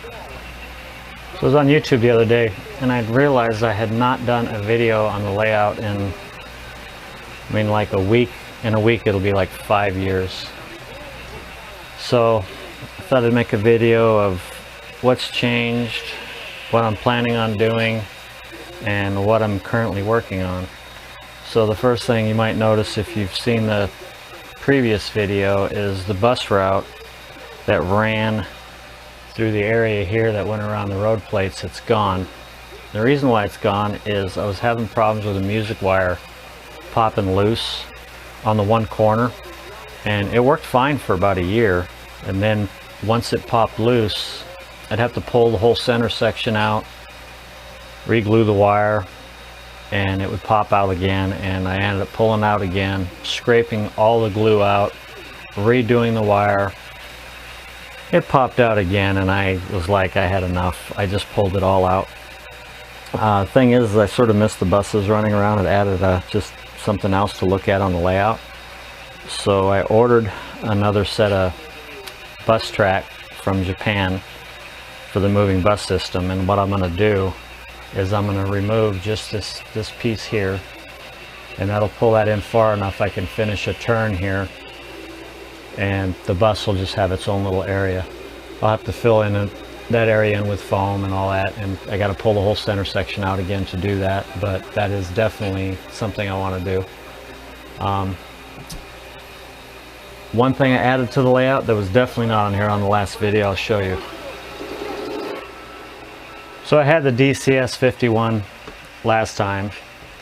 So I was on YouTube the other day and I realized I had not done a video on the layout in, like a week. In a week it'll be like 5 years. So I thought I'd make a video of what's changed, what I'm planning on doing, and what I'm currently working on. So the first thing you might notice if you've seen the previous video is the bus route that ran through the area here that went around the road plates. It's gone. The reason why it's gone is I was having problems with the music wire popping loose on the one corner, and it worked fine for about a year, and then once it popped loose I'd have to pull the whole center section out, re-glue the wire, and it would pop out again, and I ended up pulling out again, scraping all the glue out, redoing the wire. It popped out again and I was like, I had enough. I just pulled it all out. Thing is, I sort of missed the buses running around. It added just something else to look at on the layout. So I ordered another set of bus track from Japan for the moving bus system, and what I'm going to do is I'm going to remove just this piece here, and that'll pull that in far enough I can finish a turn here, and the bus will just have its own little area. I'll have to fill in that area in with foam and all that, and I got to pull the whole center section out again to do that, but that is definitely something I want to do. One thing I added to the layout that was definitely not on here on the last video, I'll show you. So I had the DCS 51 last time.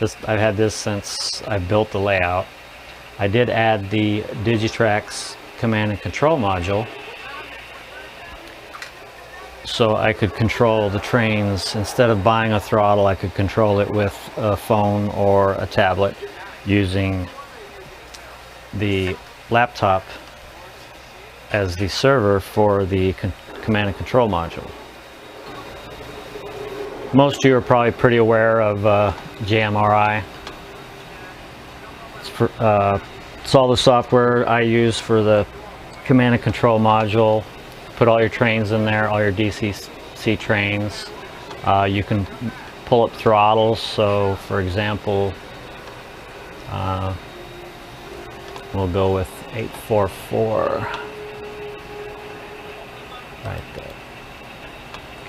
I've had this since I built the layout. I did add the Digitrax command and control module, so I could control the trains. Instead of buying a throttle, I could control it with a phone or a tablet using the laptop as the server for the command and control module. Most of you are probably pretty aware of JMRI. It's all the software I use for the command and control module. Put all your trains in there, all your DCC trains. You can pull up throttles. So for example, we'll go with 844 right there.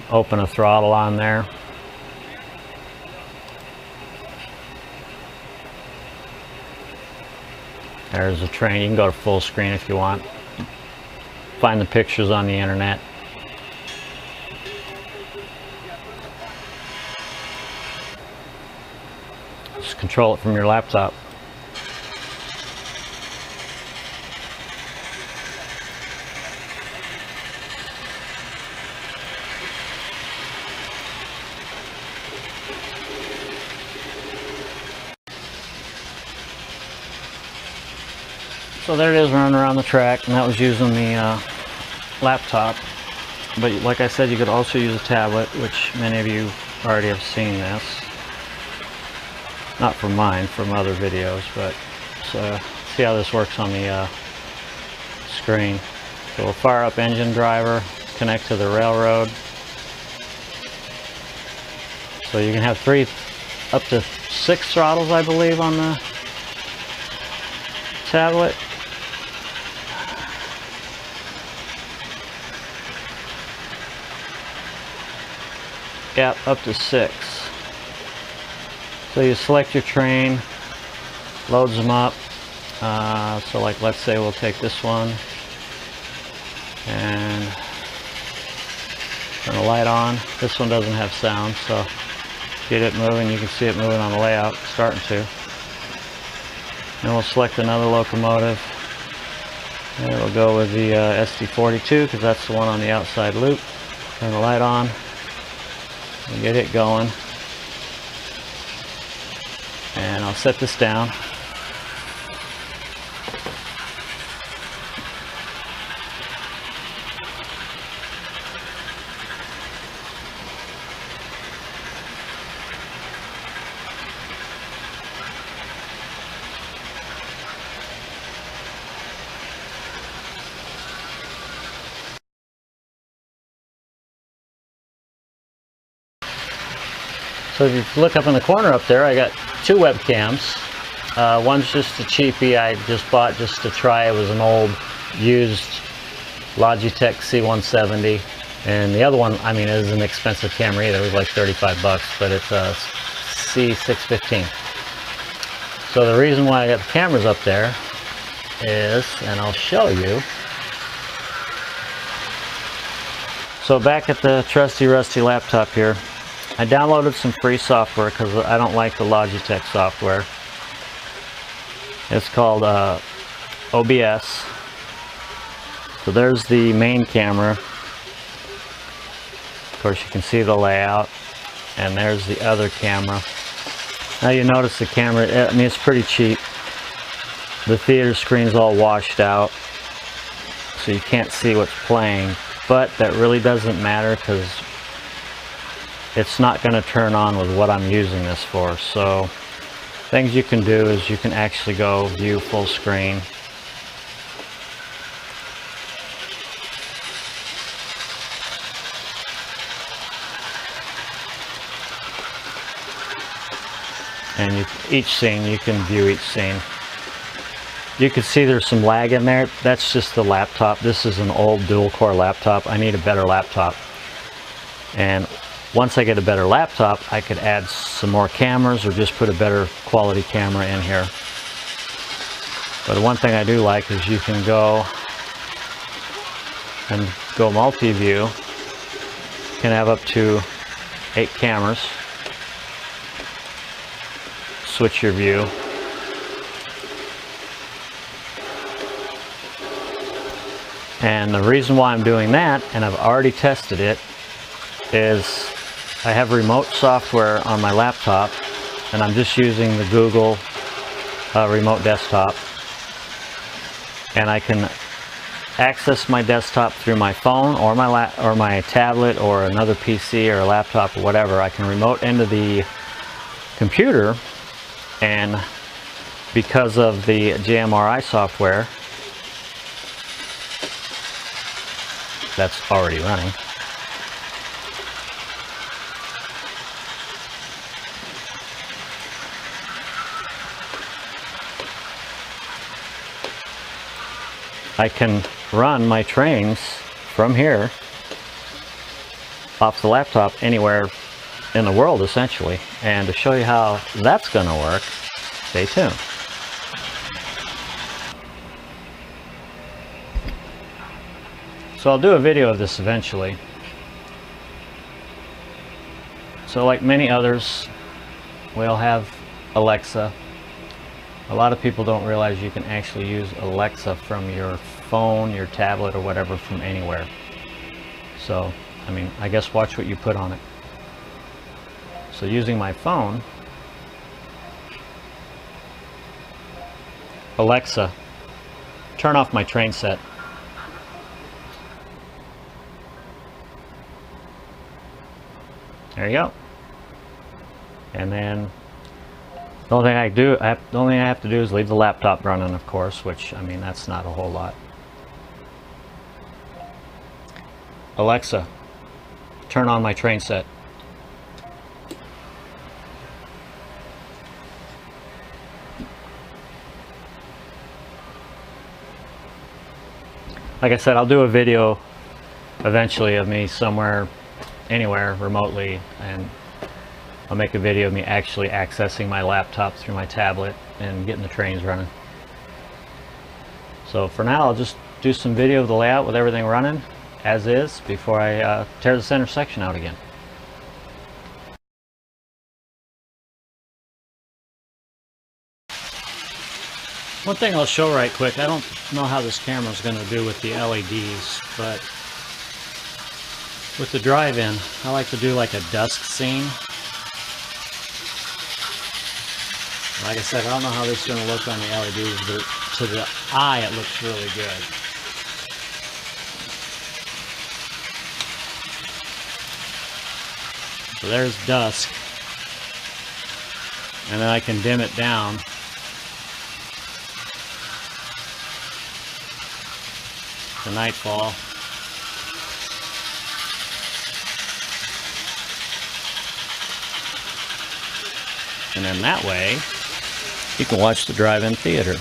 Open a throttle on there. There's a train. You can go to full screen if you want. Find the pictures on the internet. Just control it from your laptop. So there it is, running around the track, and that was using the laptop. But like I said, you could also use a tablet, which many of you already have seen this. Not from mine, from other videos, but see how this works on the screen. So we'll fire up engine driver, connect to the railroad. So you can have up to 6 throttles, I believe, on the tablet. Yeah, up to 6. So you select your train, loads them up. So like, let's say we'll take this one and turn the light on. This one doesn't have sound, so get it moving. You can see it moving on the layout, starting to. And we'll select another locomotive. And we'll go with the SD42 because that's the one on the outside loop. Turn the light on. And get it going, and I'll set this down. So if you look up in the corner up there, I got two webcams. One's just a cheapie I just bought just to try. It was an old used Logitech C170. And the other one, I mean, it is an expensive camera either. It was like 35 bucks, but it's a C615. So the reason why I got the cameras up there is, and I'll show you. So back at the trusty rusty laptop here, I downloaded some free software because I don't like the Logitech software. It's called OBS. So there's the main camera. Of course, you can see the layout. And there's the other camera. Now you notice the camera, I mean, it's pretty cheap. The theater screen's all washed out, so you can't see what's playing. But that really doesn't matter because it's not going to turn on with what I'm using this for. So things you can do is you can actually go view full screen. And each scene, you can view each scene. You can see there's some lag in there. That's just the laptop. This is an old dual-core laptop. I need a better laptop. And once I get a better laptop, I could add some more cameras or just put a better quality camera in here. But one thing I do like is you can go and go multi-view. You can have up to 8 cameras. Switch your view. And the reason why I'm doing that, and I've already tested it, is I have remote software on my laptop, and I'm just using the Google remote desktop. And I can access my desktop through my phone or my tablet or another PC or a laptop or whatever. I can remote into the computer, and because of the JMRI software that's already running, I can run my trains from here off the laptop anywhere in the world, essentially. And to show you how that's going to work, stay tuned. So I'll do a video of this eventually. So like many others, we'll have Alexa. A lot of people don't realize you can actually use Alexa from your phone, your tablet, or whatever, from anywhere. So, I mean, I guess watch what you put on it. So using my phone, Alexa, turn off my train set. There you go. And then the only thing I have to do is leave the laptop running, of course, which, I mean, that's not a whole lot. Alexa, turn on my train set. Like I said, I'll do a video eventually of me somewhere, anywhere, remotely, and I'll make a video of me actually accessing my laptop through my tablet and getting the trains running. So for now, I'll just do some video of the layout with everything running as is before I tear the center section out again. One thing I'll show right quick, I don't know how this camera is going to do with the LEDs, but with the drive-in, I like to do like a dusk scene. Like I said, I don't know how this is going to look on the LEDs, but to the eye it looks really good. So there's dusk, and then I can dim it down. To nightfall. And then that way, you can watch the drive-in theater.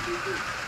Thank you.